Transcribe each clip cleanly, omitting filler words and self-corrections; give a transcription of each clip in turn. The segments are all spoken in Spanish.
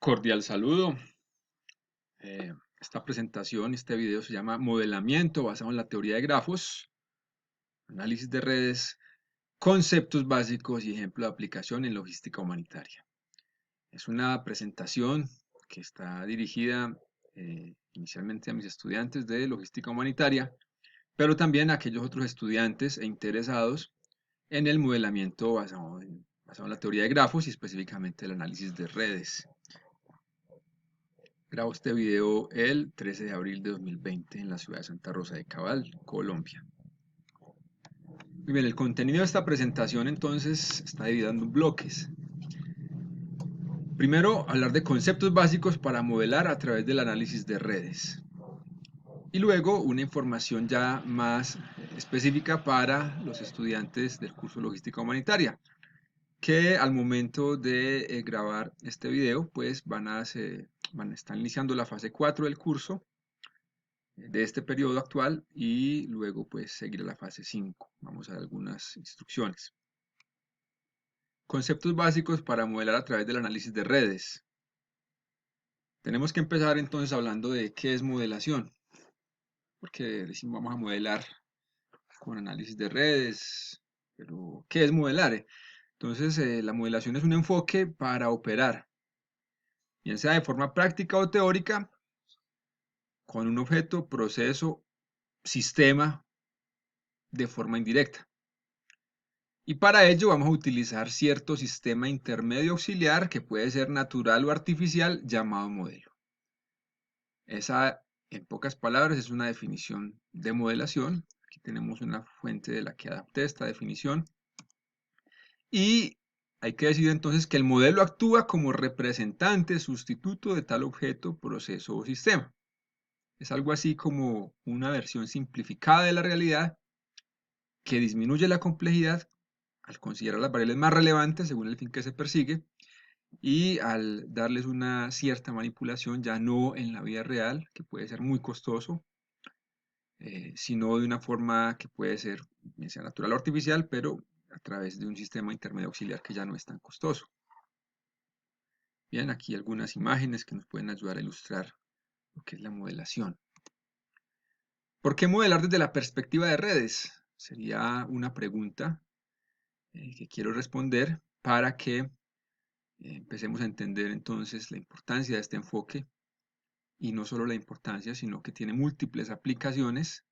Cordial saludo. Esta presentación, este video se llama Modelamiento basado en la teoría de grafos, análisis de redes, conceptos básicos y ejemplo de aplicación en logística humanitaria. Es una presentación que está dirigida inicialmente a mis estudiantes de logística humanitaria, pero también a aquellos otros estudiantes e interesados en el modelamiento basado en la teoría de grafos y específicamente el análisis de redes. Grabo este video el 13 de abril de 2020 en la ciudad de Santa Rosa de Cabal, Colombia. Muy bien, el contenido de esta presentación entonces está dividido en bloques. Primero, hablar de conceptos básicos para modelar a través del análisis de redes. Y luego, una información ya más específica para los estudiantes del curso Logística Humanitaria, que al momento de grabar este video, pues están iniciando la fase 4 del curso de este periodo actual y luego pues seguir a la fase 5. Vamos a ver algunas instrucciones. Conceptos básicos para modelar a través del análisis de redes. Tenemos que empezar entonces hablando de qué es modelación, porque decimos vamos a modelar con análisis de redes, pero ¿qué es modelar? Entonces la modelación es un enfoque para operar, bien sea de forma práctica o teórica, con un objeto, proceso, sistema de forma indirecta. Y para ello vamos a utilizar cierto sistema intermedio auxiliar que puede ser natural o artificial llamado modelo. Esa, en pocas palabras, es una definición de modelación. Aquí tenemos una fuente de la que adapté esta definición. Y hay que decir entonces que el modelo actúa como representante, sustituto de tal objeto, proceso o sistema. Es algo así como una versión simplificada de la realidad que disminuye la complejidad al considerar las variables más relevantes según el fin que se persigue y al darles una cierta manipulación ya no en la vida real, que puede ser muy costoso, sino de una forma que puede ser, bien sea natural o artificial, pero a través de un sistema intermedio auxiliar que ya no es tan costoso. Bien, aquí algunas imágenes que nos pueden ayudar a ilustrar lo que es la modelación. ¿Por qué modelar desde la perspectiva de redes? Sería una pregunta que quiero responder para que empecemos a entender entonces la importancia de este enfoque y no solo la importancia, sino que tiene múltiples aplicaciones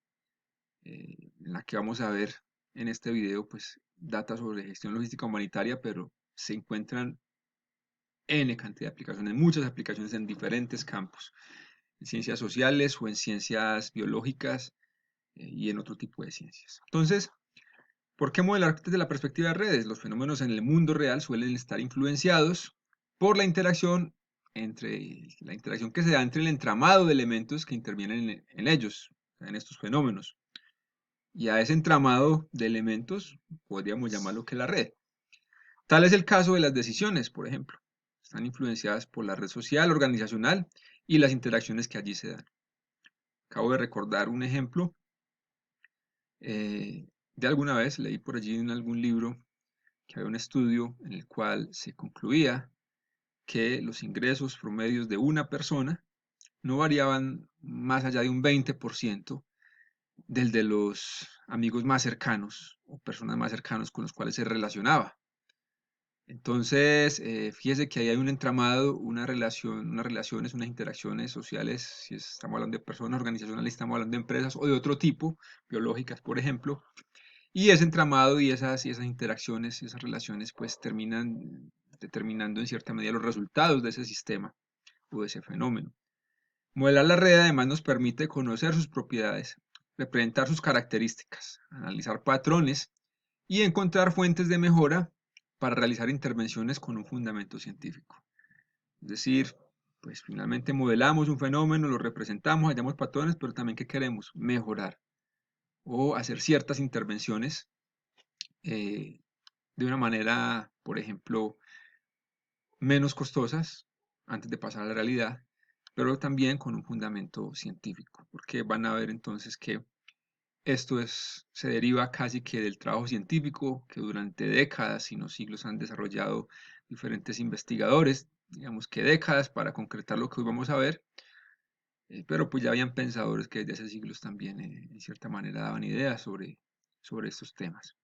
en la que vamos a ver en este video pues data sobre gestión logística humanitaria, pero se encuentran N cantidad de aplicaciones, muchas aplicaciones en diferentes campos, en ciencias sociales o en ciencias biológicas y en otro tipo de ciencias. Entonces, ¿por qué modelar desde la perspectiva de redes? Los fenómenos en el mundo real suelen estar influenciados por la interacción que se da entre el entramado de elementos que intervienen en ellos, en estos fenómenos. Y a ese entramado de elementos podríamos llamarlo que la red. Tal es el caso de las decisiones, por ejemplo. Están influenciadas por la red social, organizacional y las interacciones que allí se dan. Acabo de recordar un ejemplo de alguna vez, leí por allí en algún libro que había un estudio en el cual se concluía que los ingresos promedios de una persona no variaban más allá de un 20% del de los amigos más cercanos o personas más cercanas con los cuales se relacionaba. Entonces, fíjese que ahí hay un entramado, unas relaciones, unas interacciones sociales, si estamos hablando de personas organizacionales, estamos hablando de empresas o de otro tipo, biológicas, por ejemplo, y ese entramado y esas interacciones, esas relaciones, pues terminan determinando en cierta medida los resultados de ese sistema o de ese fenómeno. Modelar la red además nos permite conocer sus propiedades, representar sus características, analizar patrones y encontrar fuentes de mejora para realizar intervenciones con un fundamento científico. Es decir, pues finalmente modelamos un fenómeno, lo representamos, hallamos patrones, pero también ¿qué queremos? Mejorar o hacer ciertas intervenciones de una manera, por ejemplo, menos costosas antes de pasar a la realidad, pero también con un fundamento científico, porque van a ver entonces que se deriva casi que del trabajo científico que durante décadas, si no siglos, han desarrollado diferentes investigadores digamos que décadas para concretar lo que hoy vamos a ver, pero pues ya habían pensadores que desde hace siglos también en cierta manera daban ideas sobre estos temas.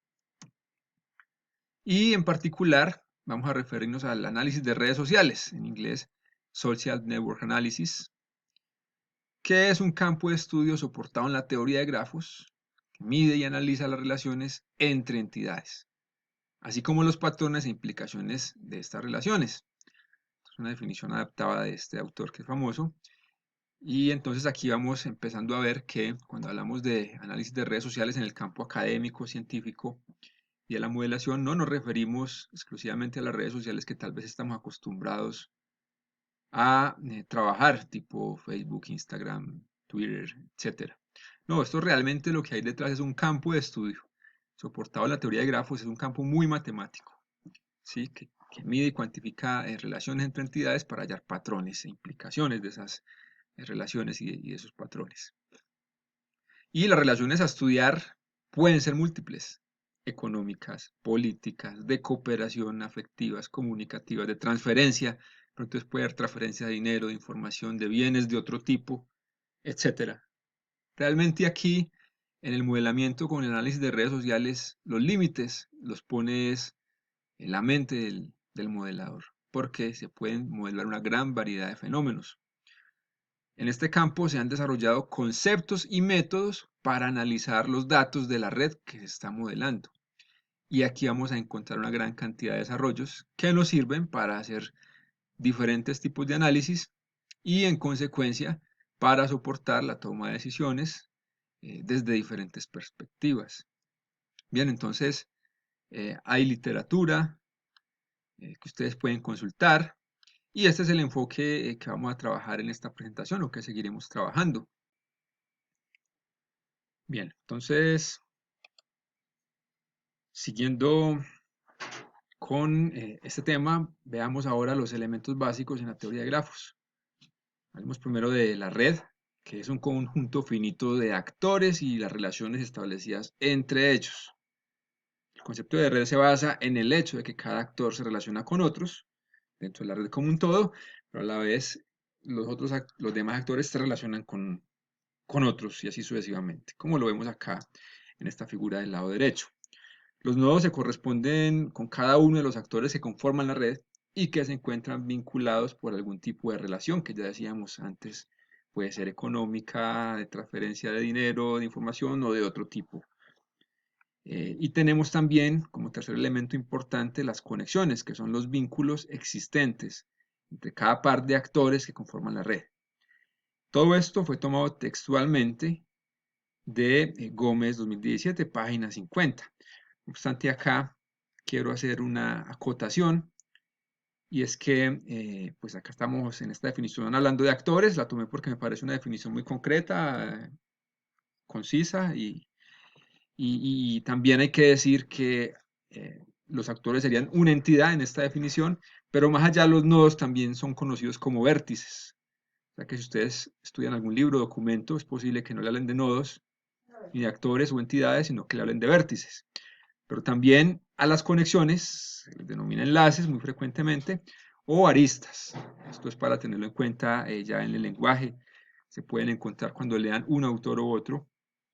Y en particular vamos a referirnos al análisis de redes sociales, en inglés Social Network Analysis, que es un campo de estudio soportado en la teoría de grafos, que mide y analiza las relaciones entre entidades, así como los patrones e implicaciones de estas relaciones. Es una definición adaptada de este autor que es famoso. Y entonces aquí vamos empezando a ver que cuando hablamos de análisis de redes sociales en el campo académico, científico y de la modelación, no nos referimos exclusivamente a las redes sociales que tal vez estamos acostumbrados a trabajar, tipo Facebook, Instagram, Twitter, etc. No, esto realmente lo que hay detrás es un campo de estudio, soportado en la teoría de grafos, es un campo muy matemático, ¿sí? que mide y cuantifica relaciones entre entidades para hallar patrones e implicaciones de esas relaciones y de esos patrones. Y las relaciones a estudiar pueden ser múltiples: económicas, políticas, de cooperación, afectivas, comunicativas, de transferencia. Pero entonces puede haber transferencia de dinero, de información, de bienes de otro tipo, etcétera. Realmente aquí, en el modelamiento con el análisis de redes sociales, los límites los pone en la mente del modelador, porque se pueden modelar una gran variedad de fenómenos. En este campo se han desarrollado conceptos y métodos para analizar los datos de la red que se está modelando. Y aquí vamos a encontrar una gran cantidad de desarrollos que nos sirven para hacer diferentes tipos de análisis y en consecuencia para soportar la toma de decisiones desde diferentes perspectivas. Bien, entonces hay literatura que ustedes pueden consultar y este es el enfoque que vamos a trabajar en esta presentación o que seguiremos trabajando. Bien, entonces, siguiendo con este tema, veamos ahora los elementos básicos en la teoría de grafos. Hablemos primero de la red, que es un conjunto finito de actores y las relaciones establecidas entre ellos. El concepto de red se basa en el hecho de que cada actor se relaciona con otros dentro de la red como un todo, pero a la vez los demás actores se relacionan con otros y así sucesivamente, como lo vemos acá en esta figura del lado derecho. Los nodos se corresponden con cada uno de los actores que conforman la red y que se encuentran vinculados por algún tipo de relación que ya decíamos antes, puede ser económica, de transferencia de dinero, de información o de otro tipo. Y tenemos también como tercer elemento importante las conexiones, que son los vínculos existentes entre cada par de actores que conforman la red. Todo esto fue tomado textualmente de Gómez 2017, página 50. No obstante, acá quiero hacer una acotación y es que pues acá estamos en esta definición hablando de actores, la tomé porque me parece una definición muy concreta, concisa y también hay que decir que los actores serían una entidad en esta definición, pero más allá los nodos también son conocidos como vértices. O sea que si ustedes estudian algún libro o documento, es posible que no le hablen de nodos ni de actores o entidades, sino que le hablen de vértices. Pero también a las conexiones se les denomina enlaces muy frecuentemente o aristas. Esto es para tenerlo en cuenta ya en el lenguaje. Se pueden encontrar cuando lean un autor u otro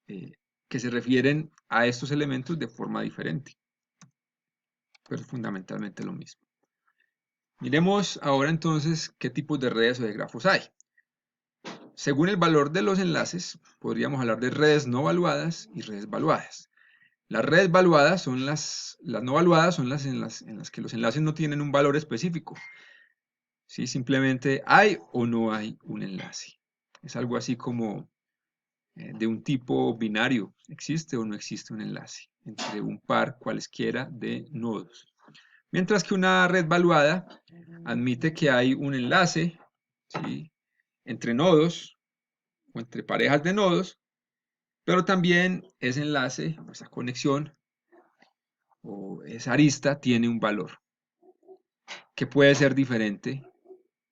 que se refieren a estos elementos de forma diferente, pero es fundamentalmente lo mismo. Miremos ahora entonces qué tipos de redes o de grafos hay. Según el valor de los enlaces, podríamos hablar de redes no valuadas y redes valuadas. Las redes valuadas son las no valuadas son las en las que los enlaces no tienen un valor específico. ¿Sí? Simplemente hay o no hay un enlace. Es algo así como de un tipo binario. ¿Existe o no existe un enlace entre un par cualesquiera de nodos? Mientras que una red valuada admite que hay un enlace, ¿sí?, entre nodos o entre parejas de nodos, pero también ese enlace, esa conexión o esa arista tiene un valor que puede ser diferente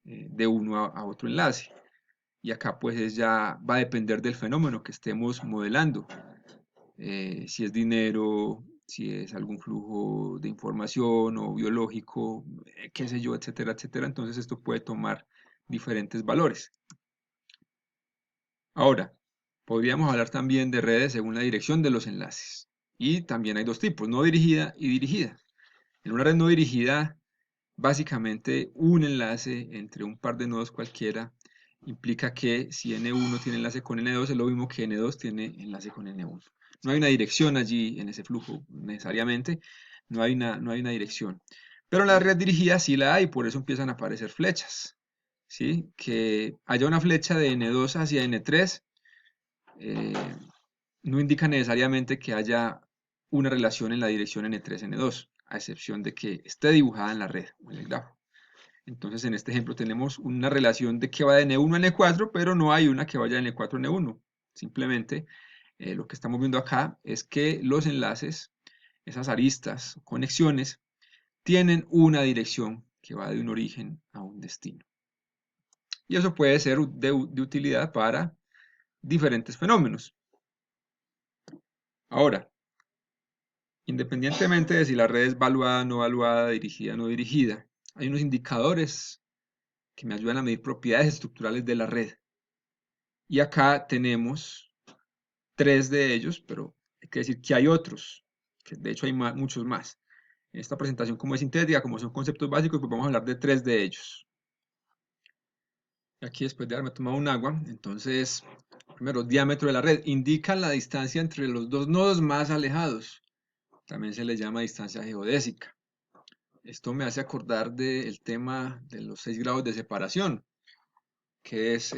de uno a otro enlace. Y acá pues ya va a depender del fenómeno que estemos modelando. Si es dinero, si es algún flujo de información o biológico, qué sé yo, etcétera, etcétera. Entonces esto puede tomar diferentes valores. Ahora, podríamos hablar también de redes según la dirección de los enlaces. Y también hay dos tipos, no dirigida y dirigida. En una red no dirigida, básicamente un enlace entre un par de nodos cualquiera implica que si N1 tiene enlace con N2 es lo mismo que N2 tiene enlace con N1. No hay una dirección allí en ese flujo necesariamente, no hay una dirección. Pero en la red dirigida sí la hay, por eso empiezan a aparecer flechas. ¿Sí? Que haya una flecha de N2 hacia N3 eh, no indica necesariamente que haya una relación en la dirección N3-N2, a excepción de que esté dibujada en la red o en el grafo. Entonces, en este ejemplo tenemos una relación de que va de N1 a N4, pero no hay una que vaya de N4 a N1. Simplemente lo que estamos viendo acá es que los enlaces, esas aristas, conexiones, tienen una dirección que va de un origen a un destino. Y eso puede ser de utilidad para diferentes fenómenos. Ahora, independientemente de si la red es valuada, no valuada, dirigida, no dirigida, hay unos indicadores que me ayudan a medir propiedades estructurales de la red. Y acá tenemos 3 de ellos, pero hay que decir que hay otros, que de hecho hay muchos más. En esta presentación, como es sintética, como son conceptos básicos, pues vamos a hablar de 3 de ellos. Y aquí, después de haberme tomado un agua, entonces, primero, diámetro de la red indica la distancia entre los dos nodos más alejados. También se le llama distancia geodésica. Esto me hace acordar del tema de los 6 grados de separación, que es,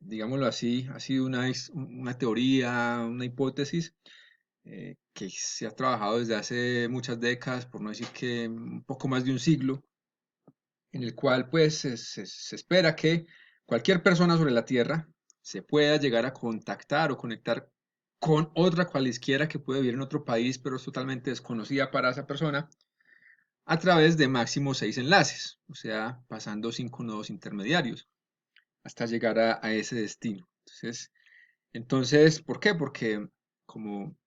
digámoslo así, ha sido una teoría, una hipótesis que se ha trabajado desde hace muchas décadas, por no decir que un poco más de un siglo, en el cual pues se espera que cualquier persona sobre la Tierra se pueda llegar a contactar o conectar con otra cualesquiera que puede vivir en otro país, pero es totalmente desconocida para esa persona, a través de máximo 6 enlaces, o sea, pasando 5 nodos intermediarios hasta llegar a ese destino. Entonces, ¿por qué? Porque como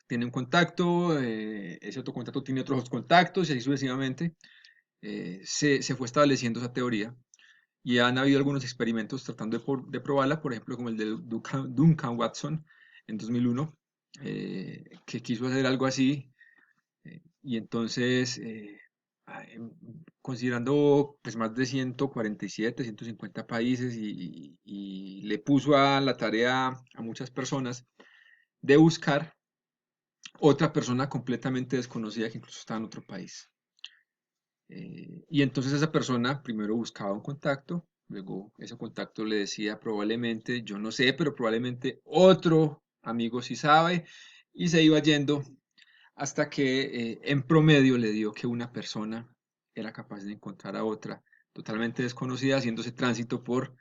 tiene un contacto, ese otro contacto tiene otros contactos y así sucesivamente, se fue estableciendo esa teoría y han habido algunos experimentos tratando de probarla, por ejemplo, como el de Duncan Watson en 2001, que quiso hacer algo así y entonces, considerando pues, más de 147, 150 países y le puso a la tarea a muchas personas de buscar otra persona completamente desconocida que incluso estaba en otro país. Y entonces esa persona primero buscaba un contacto, luego ese contacto le decía probablemente, yo no sé, pero probablemente otro amigo sí sabe, y se iba yendo hasta que en promedio le dio que una persona era capaz de encontrar a otra totalmente desconocida, haciéndose tránsito por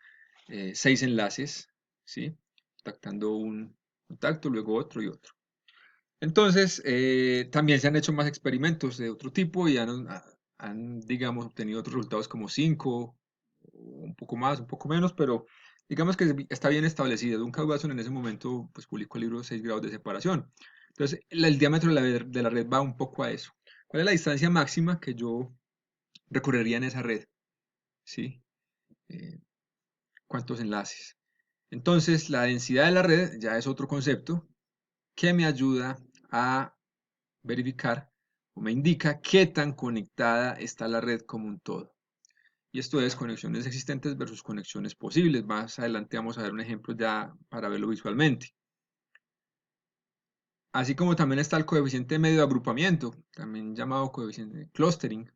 6 enlaces, ¿sí? Contactando un contacto, luego otro y otro. Entonces, también se han hecho más experimentos de otro tipo y han, digamos, obtenido otros resultados como 5, un poco más, un poco menos, pero digamos que está bien establecido. Duncan Watson en ese momento pues, publicó el libro 6 grados de separación. Entonces, el diámetro de la red va un poco a eso. ¿Cuál es la distancia máxima que yo recorrería en esa red? ¿Sí? Eh, ¿Cuántos enlaces? Entonces, la densidad de la red ya es otro concepto que me ayuda a verificar o me indica qué tan conectada está la red como un todo. Y esto es conexiones existentes versus conexiones posibles. Más adelante vamos a ver un ejemplo ya para verlo visualmente. Así como también está el coeficiente medio de agrupamiento, también llamado coeficiente de clustering.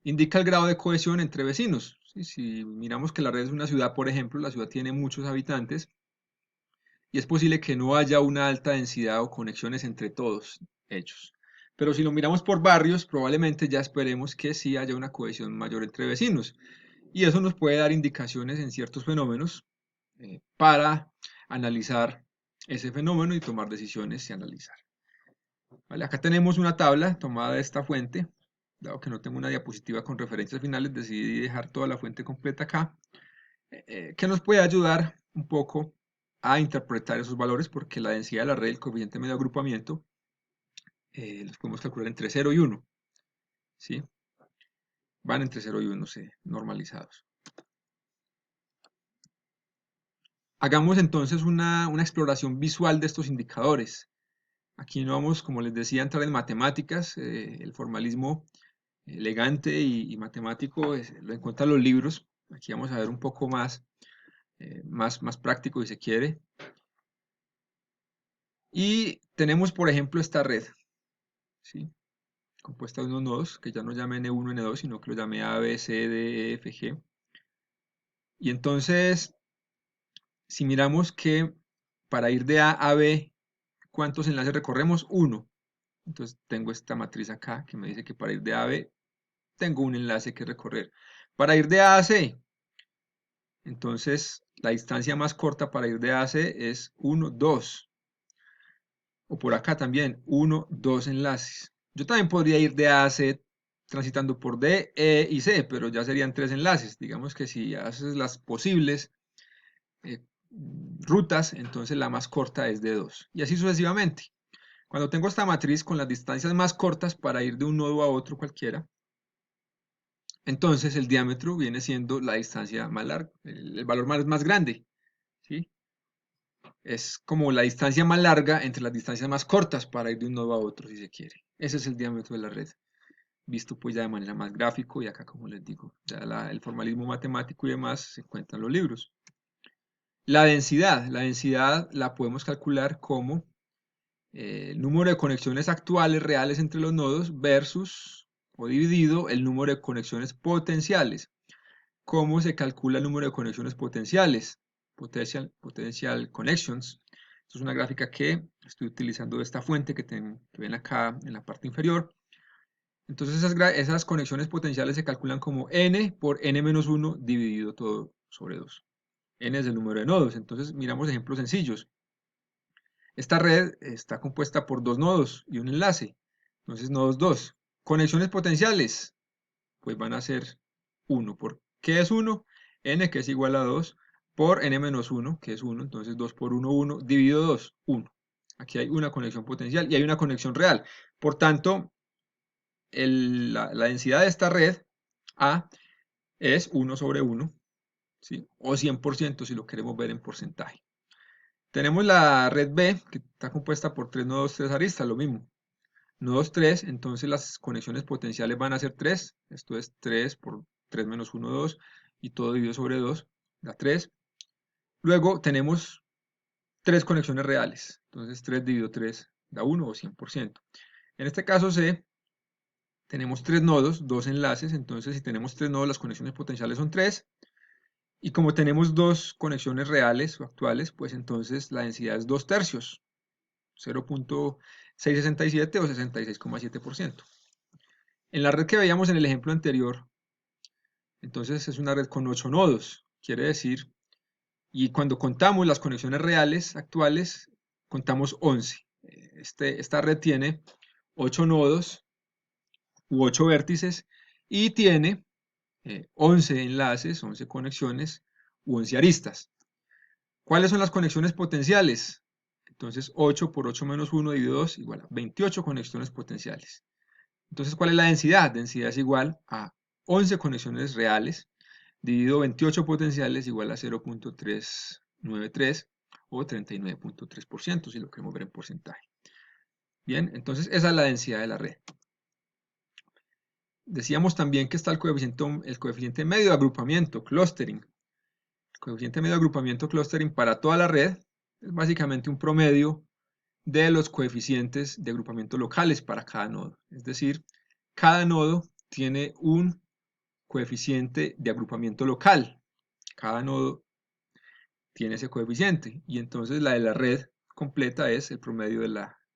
Indica el grado de cohesión entre vecinos. Si miramos que la red es una ciudad, por ejemplo, la ciudad tiene muchos habitantes y es posible que no haya una alta densidad o conexiones entre todos ellos. Pero si lo miramos por barrios, probablemente ya esperemos que sí haya una cohesión mayor entre vecinos. Y eso nos puede dar indicaciones en ciertos fenómenos para analizar ese fenómeno y tomar decisiones y analizar. ¿Vale? Acá tenemos una tabla tomada de esta fuente. Dado que no tengo una diapositiva con referencias finales, decidí dejar toda la fuente completa acá, que nos puede ayudar un poco a interpretar esos valores porque la densidad de la red, el coeficiente medio agrupamiento, los podemos calcular entre 0 y 1, ¿sí? Van entre 0 y 1 normalizados. Hagamos entonces una exploración visual de estos indicadores. Aquí no vamos, como les decía, a entrar en matemáticas. El formalismo elegante y matemático lo encuentran los libros. Aquí vamos a ver un poco más práctico si se quiere. Y tenemos, por ejemplo, esta red, ¿sí? Compuesta de unos nodos, que ya no llame N1, N2, sino que lo llame A, B, C, D, E, F, G. Y entonces, si miramos que para ir de A a B, ¿cuántos enlaces recorremos? 1. Entonces tengo esta matriz acá que me dice que para ir de A a B tengo un enlace que recorrer. Para ir de A a C, entonces la distancia más corta para ir de A a C es 1, 2. O por acá también, 1, 2 enlaces. Yo también podría ir de A a C transitando por D, E y C, pero ya serían 3 enlaces. Digamos que si haces las posibles eh, rutas, entonces la más corta es de 2. Y así sucesivamente. Cuando tengo esta matriz con las distancias más cortas para ir de un nodo a otro cualquiera, entonces el diámetro viene siendo la distancia más larga, el valor más grande, ¿sí? Es como la distancia más larga entre las distancias más cortas para ir de un nodo a otro, si se quiere. Ese es el diámetro de la red, visto pues ya de manera más gráfico, y acá, como les digo, ya el formalismo matemático y demás se encuentran en los libros. La densidad la podemos calcular como el número de conexiones actuales reales entre los nodos versus o dividido el número de conexiones potenciales. ¿Cómo se calcula el número de conexiones potenciales? Potential connections. Esto es una gráfica que estoy utilizando de esta fuente que ven acá en la parte inferior. Entonces esas conexiones potenciales se calculan como n por n-1 dividido todo sobre 2. N es el número de nodos. Entonces miramos ejemplos sencillos. Esta red está compuesta por 2 nodos y un enlace. Entonces nodos 2. Conexiones potenciales, pues van a ser 1. ¿Por qué es 1? N, que es igual a 2, por n-1, que es 1. Entonces 2 por 1, 1, dividido 2, 1. Aquí hay una conexión potencial y hay una conexión real. Por tanto, la densidad de esta red A es 1 sobre 1, ¿sí? O 100% si lo queremos ver en porcentaje. Tenemos la red B, que está compuesta por 3 nodos, 3 aristas, lo mismo. Nodos 3, entonces las conexiones potenciales van a ser 3. Esto es 3 por 3 menos 1, 2. Y todo dividido sobre 2, da 3. Luego tenemos 3 conexiones reales. Entonces 3 dividido 3 da 1 o 100%. En este caso C, tenemos 3 nodos, 2 enlaces. Entonces si tenemos 3 nodos, las conexiones potenciales son 3. Y como tenemos 2 conexiones reales o actuales, pues entonces la densidad es 2 tercios. 0.667 o 66,7%. En la red que veíamos en el ejemplo anterior, entonces es una red con 8 nodos, quiere decir, y cuando contamos las conexiones reales actuales, contamos 11. Esta red tiene 8 nodos u 8 vértices y tiene 11 enlaces, 11 conexiones u 11 aristas. ¿Cuáles son las conexiones potenciales? Entonces 8 por 8 menos 1 dividido 2 igual a 28 conexiones potenciales. Entonces, ¿cuál es la densidad? Densidad es igual a 11 conexiones reales dividido 28 potenciales igual a 0.393 o 39.3% si lo queremos ver en porcentaje. Bien, entonces esa es la densidad de la red. Decíamos también que está el coeficiente medio de agrupamiento, clustering. El coeficiente medio de agrupamiento, clustering, para toda la red es básicamente un promedio de los coeficientes de agrupamiento locales para cada nodo. Es decir, cada nodo tiene un coeficiente de agrupamiento local. Cada nodo tiene ese coeficiente y entonces la de la red completa es el promedio de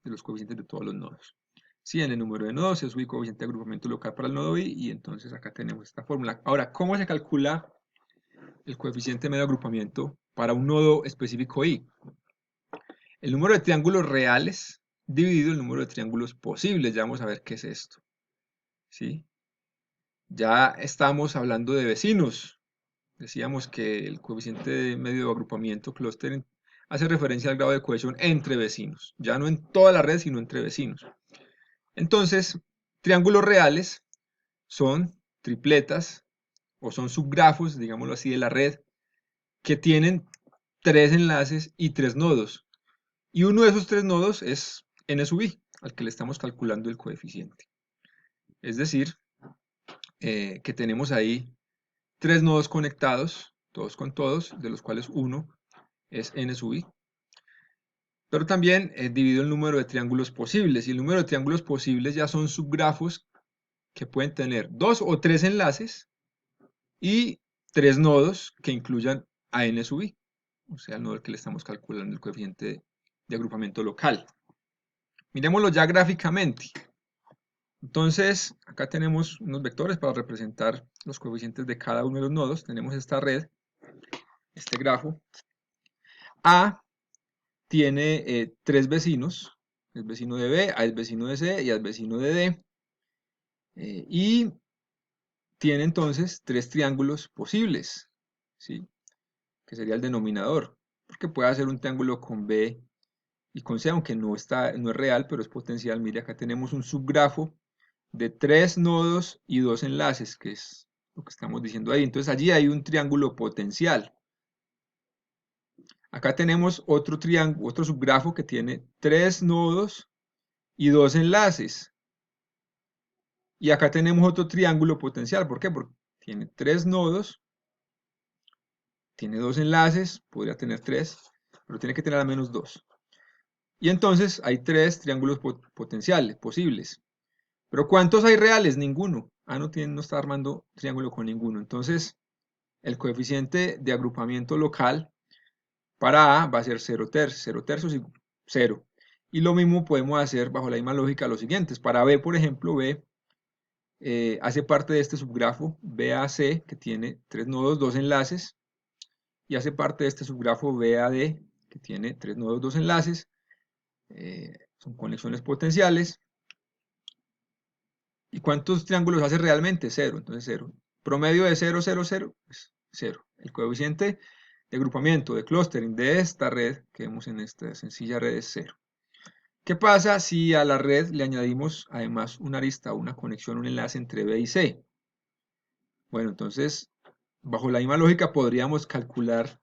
los coeficientes de todos los nodos. Si en el número de nodos es el coeficiente de agrupamiento local para el nodo I y entonces acá tenemos esta fórmula. Ahora, ¿cómo se calcula el coeficiente medio de agrupamiento para un nodo específico I? El número de triángulos reales dividido el número de triángulos posibles. Ya vamos a ver qué es esto. ¿Sí? Ya estamos hablando de vecinos. Decíamos que el coeficiente de medio de agrupamiento, clustering, hace referencia al grado de cohesión entre vecinos. Ya no en toda la red, sino entre vecinos. Entonces, triángulos reales son tripletas o son subgrafos, digámoslo así, de la red que tienen 3 enlaces y 3 nodos. Y uno de esos 3 nodos es n sub i, al que le estamos calculando el coeficiente. Es decir, que tenemos ahí 3 nodos conectados, todos con todos, de los cuales uno es n sub i. Pero también divido el número de triángulos posibles, y el número de triángulos posibles ya son subgrafos que pueden tener 2 o 3 enlaces y 3 nodos que incluyan a n sub i, o sea, el nodo al que le estamos calculando el coeficiente de agrupamiento local. Miremoslo ya gráficamente. Entonces, acá tenemos unos vectores para representar los coeficientes de cada uno de los nodos. Tenemos esta red, este grafo. A tiene 3 vecinos, es vecino de B, A es vecino de C y A es vecino de D. Y tiene entonces 3 triángulos posibles, ¿sí? Que sería el denominador, porque puede hacer un triángulo con B y con C, aunque no es real, pero es potencial. Mire, acá tenemos un subgrafo de 3 nodos y 2 enlaces, que es lo que estamos diciendo ahí. Entonces allí hay un triángulo potencial. Acá tenemos otro triángulo, otro subgrafo que tiene 3 nodos y 2 enlaces. Y acá tenemos otro triángulo potencial. ¿Por qué? Porque tiene 3 nodos, tiene 2 enlaces, podría tener 3, pero tiene que tener al menos 2. Y entonces hay 3 triángulos potenciales, posibles. ¿Pero cuántos hay reales? Ninguno. A no está armando triángulo con ninguno. Entonces, el coeficiente de agrupamiento local para A va a ser 0 tercios y 0. Y lo mismo podemos hacer bajo la misma lógica los siguientes. Para B, por ejemplo, B hace parte de este subgrafo BAC, que tiene 3 nodos, 2 enlaces, y hace parte de este subgrafo BAD, que tiene 3 nodos, 2 enlaces. Son conexiones potenciales. ¿Y cuántos triángulos hace realmente? 0, entonces 0. Promedio de 0, 0, 0, es 0. El coeficiente de agrupamiento, de clustering de esta red que vemos en esta sencilla red es 0. ¿Qué pasa si a la red le añadimos además una arista, una conexión, un enlace entre B y C? Bueno, entonces, bajo la misma lógica podríamos calcular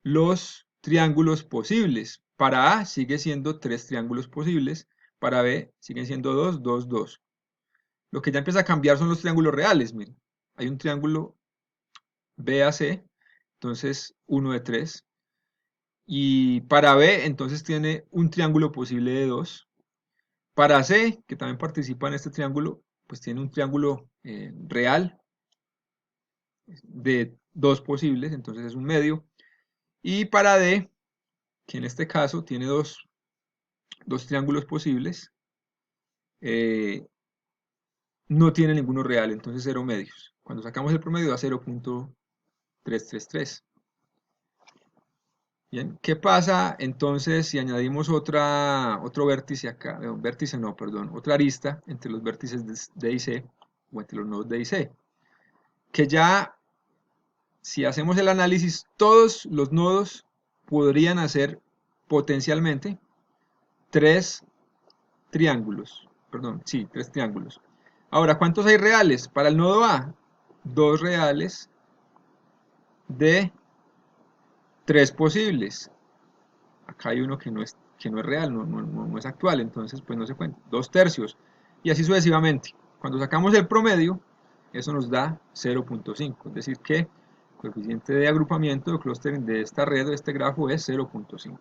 los triángulos posibles. Para A sigue siendo 3 triángulos posibles, para B siguen siendo 2, 2, 2. Lo que ya empieza a cambiar son los triángulos reales, miren. Hay un triángulo BAC, entonces 1 de 3. Y para B, entonces tiene un triángulo posible de 2. Para C, que también participa en este triángulo, pues tiene un triángulo real de 2 posibles, entonces es un medio. Y para D, que en este caso tiene dos triángulos posibles, no tiene ninguno real, entonces 0 medios. Cuando sacamos el promedio da 0.333. Bien, ¿qué pasa entonces si añadimos otro vértice acá? Vértice no, perdón, otra arista entre los vértices de D y C, o entre los nodos D y C. Que ya, si hacemos el análisis, todos los nodos podrían hacer potencialmente 3 triángulos. Perdón, sí, 3 triángulos. Ahora, ¿cuántos hay reales? Para el nodo A, 2 reales de 3 posibles. Acá hay uno que no es real, no es actual, entonces pues no se cuenta. 2 tercios. Y así sucesivamente. Cuando sacamos el promedio, eso nos da 0.5. Es decir que el coeficiente de agrupamiento de clustering de esta red, de este grafo, es 0.5.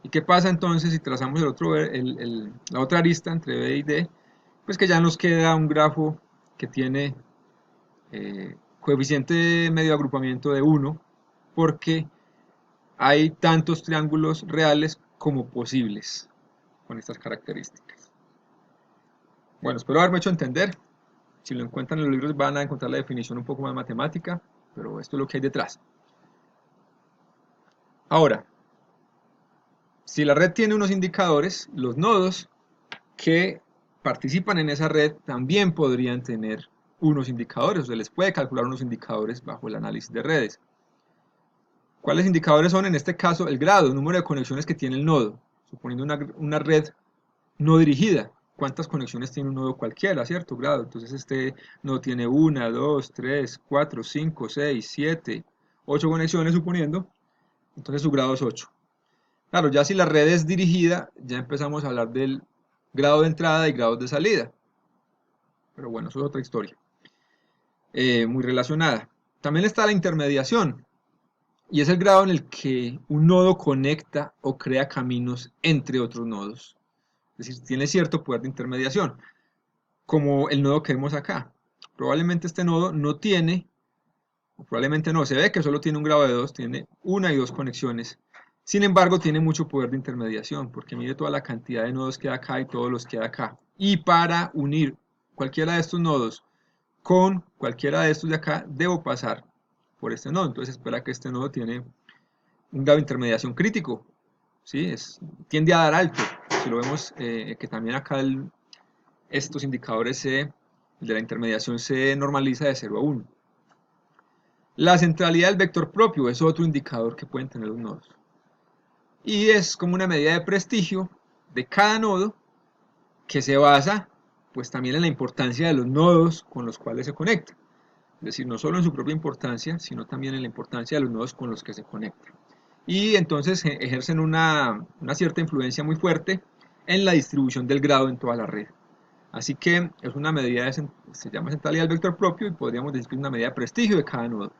¿Y qué pasa entonces si trazamos la otra arista entre B y D? Pues que ya nos queda un grafo que tiene coeficiente medio agrupamiento de 1, porque hay tantos triángulos reales como posibles con estas características. Bueno, espero haberme hecho entender. Si lo encuentran en los libros van a encontrar la definición un poco más matemática, pero esto es lo que hay detrás. Ahora, si la red tiene unos indicadores, los nodos que participan en esa red también podrían tener unos indicadores, o se les puede calcular unos indicadores bajo el análisis de redes. ¿Cuáles indicadores son? En este caso, el grado, el número de conexiones que tiene el nodo, suponiendo una red no dirigida. cuántas conexiones tiene un nodo cualquiera, ¿cierto? Grado. Entonces este nodo tiene 1, 2, 3, 4, 5, 6, 7, 8 conexiones suponiendo, entonces su grado es 8. Claro, ya si la red es dirigida, ya empezamos a hablar del grado de entrada y grados de salida. Pero bueno, eso es otra historia, muy relacionada. También está la intermediación, y es el grado en el que un nodo conecta o crea caminos entre otros nodos. Es decir, tiene cierto poder de intermediación, como el nodo que vemos acá. Probablemente este nodo no tiene, o probablemente no, se ve que solo tiene un grado de 2, tiene una y dos conexiones. Sin embargo, tiene mucho poder de intermediación, porque mide toda la cantidad de nodos que hay acá y todos los que hay acá. Y para unir cualquiera de estos nodos con cualquiera de estos de acá, debo pasar por este nodo. Entonces espera que este nodo tiene un grado de intermediación crítico, ¿sí? Tiende a dar alto. Si lo vemos, que también acá estos indicadores el de la intermediación se normaliza de 0 a 1. La centralidad del vector propio es otro indicador que pueden tener los nodos. Y es como una medida de prestigio de cada nodo que se basa pues también en la importancia de los nodos con los cuales se conecta. Es decir, no solo en su propia importancia, sino también en la importancia de los nodos con los que se conectan. Y entonces ejercen una cierta influencia muy fuerte en la distribución del grado en toda la red. Así que es una medida, se llama centralidad del vector propio y podríamos decir que es una medida de prestigio de cada nodo.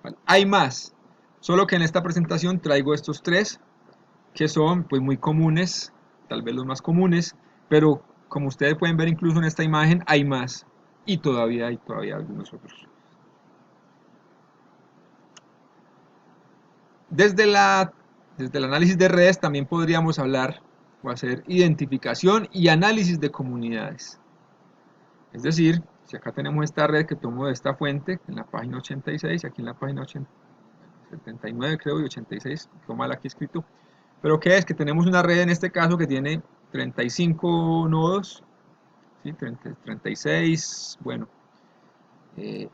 ¿Vale? Hay más, solo que en esta presentación traigo estos tres que son pues muy comunes, tal vez los más comunes, pero como ustedes pueden ver incluso en esta imagen hay más y todavía hay algunos otros. Desde el análisis de redes también podríamos hablar o hacer identificación y análisis de comunidades. Es decir, si acá tenemos esta red que tomo de esta fuente, en la página 86, aquí en la página 79 creo y 86, todo mal aquí escrito, pero ¿qué es? Que tenemos una red en este caso que tiene 35 nodos, ¿sí? 36, bueno,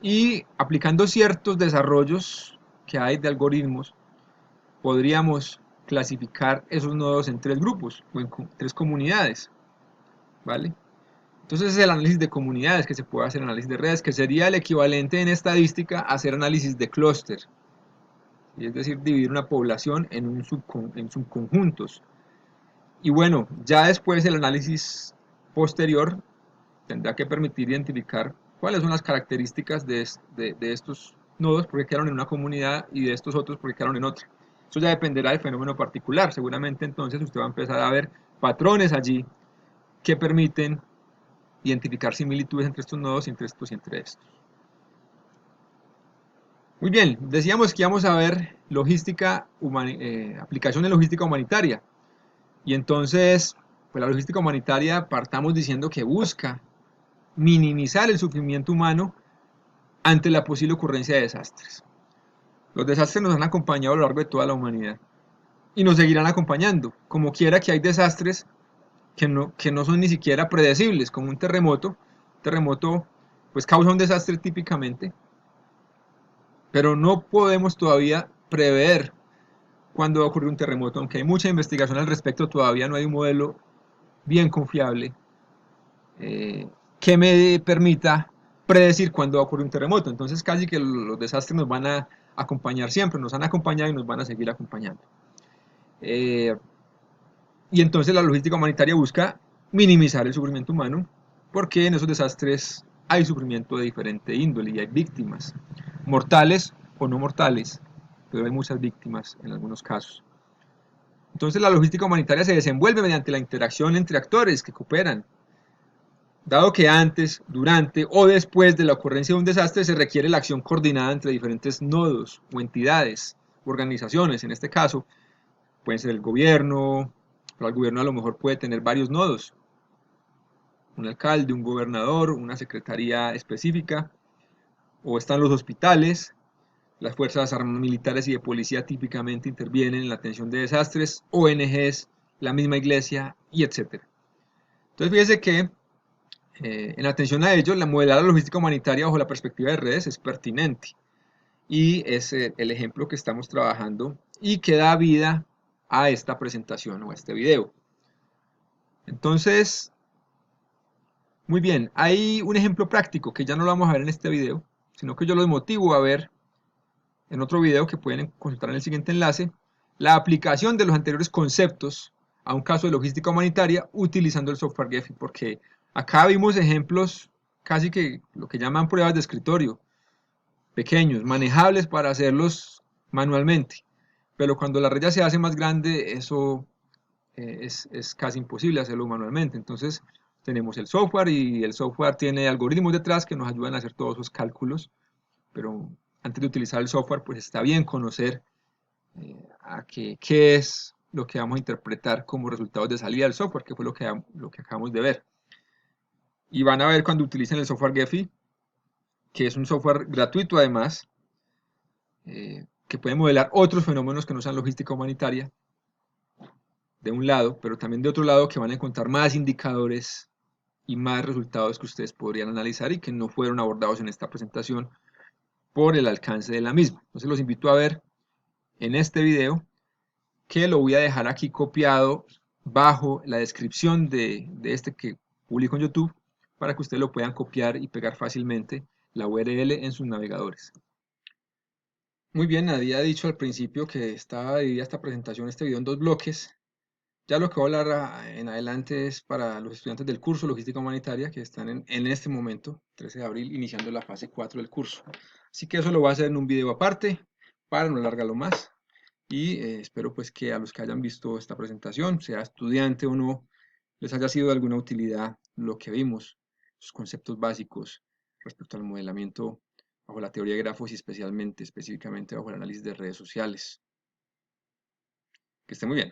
y aplicando ciertos desarrollos que hay de algoritmos, podríamos clasificar esos nodos en tres grupos o en tres comunidades, ¿vale? Entonces es el análisis de comunidades que se puede hacer, análisis de redes, que sería el equivalente en estadística a hacer análisis de clúster, es decir, dividir una población en subconjuntos. Y bueno, ya después el análisis posterior tendrá que permitir identificar cuáles son las características de estos nodos, porque quedaron en una comunidad, y de estos otros porque quedaron en otra. Eso ya dependerá del fenómeno particular. Seguramente entonces usted va a empezar a ver patrones allí que permiten identificar similitudes entre estos nodos y entre estos y entre estos. Muy bien, decíamos que íbamos a ver aplicación de logística humanitaria. Y entonces, pues la logística humanitaria partamos diciendo que busca minimizar el sufrimiento humano ante la posible ocurrencia de desastres. Los desastres nos han acompañado a lo largo de toda la humanidad y nos seguirán acompañando, como quiera que hay desastres que no son ni siquiera predecibles, como un terremoto. Un terremoto pues causa un desastre típicamente, pero no podemos todavía prever cuándo va a ocurrir un terremoto, aunque hay mucha investigación al respecto, todavía no hay un modelo bien confiable que me permita predecir cuándo va a ocurrir un terremoto. Entonces casi que los desastres nos van a acompañar siempre, nos han acompañado y nos van a seguir acompañando. Y entonces la logística humanitaria busca minimizar el sufrimiento humano, porque en esos desastres hay sufrimiento de diferente índole y hay víctimas, mortales o no mortales, pero hay muchas víctimas en algunos casos. Entonces la logística humanitaria se desenvuelve mediante la interacción entre actores que cooperan. Dado que antes, durante o después de la ocurrencia de un desastre se requiere la acción coordinada entre diferentes nodos o entidades, organizaciones, en este caso, puede ser el gobierno, pero el gobierno a lo mejor puede tener varios nodos, un alcalde, un gobernador, una secretaría específica, o están los hospitales, las fuerzas militares y de policía típicamente intervienen en la atención de desastres, ONGs, la misma iglesia, y etc. Entonces fíjese que en atención a ello, modelar la logística humanitaria bajo la perspectiva de redes es pertinente y es el ejemplo que estamos trabajando y que da vida a esta presentación o a este video. Entonces, Muy bien, hay un ejemplo práctico que ya no lo vamos a ver en este video, sino que yo los motivo a ver en otro video que pueden consultar en el siguiente enlace, la aplicación de los anteriores conceptos a un caso de logística humanitaria utilizando el software Gephi, porque acá vimos ejemplos casi que lo que llaman pruebas de escritorio, pequeños, manejables para hacerlos manualmente, pero cuando la red ya se hace más grande, eso es casi imposible hacerlo manualmente. Entonces tenemos el software y el software tiene algoritmos detrás que nos ayudan a hacer todos esos cálculos, pero antes de utilizar el software, pues está bien conocer qué es lo que vamos a interpretar como resultados de salida del software, que fue lo que acabamos de ver. Y van a ver cuando utilicen el software Gephi, que es un software gratuito además, que puede modelar otros fenómenos que no sean logística humanitaria, de un lado, pero también de otro lado que van a encontrar más indicadores y más resultados que ustedes podrían analizar y que no fueron abordados en esta presentación por el alcance de la misma. Entonces los invito a ver en este video, que lo voy a dejar aquí copiado bajo la descripción de este que publico en YouTube, para que ustedes lo puedan copiar y pegar fácilmente la URL en sus navegadores. Muy bien, había dicho al principio que estaba dividida esta presentación, este video en dos bloques. Ya lo que voy a hablar en adelante es para los estudiantes del curso Logística Humanitaria que están en este momento, 13 de abril, iniciando la fase 4 del curso. Así que eso lo voy a hacer en un video aparte para no alargarlo más. Y espero pues que a los que hayan visto esta presentación, sea estudiante o no, les haya sido de alguna utilidad lo que vimos, los conceptos básicos respecto al modelamiento bajo la teoría de grafos y específicamente bajo el análisis de redes sociales. Que esté muy bien.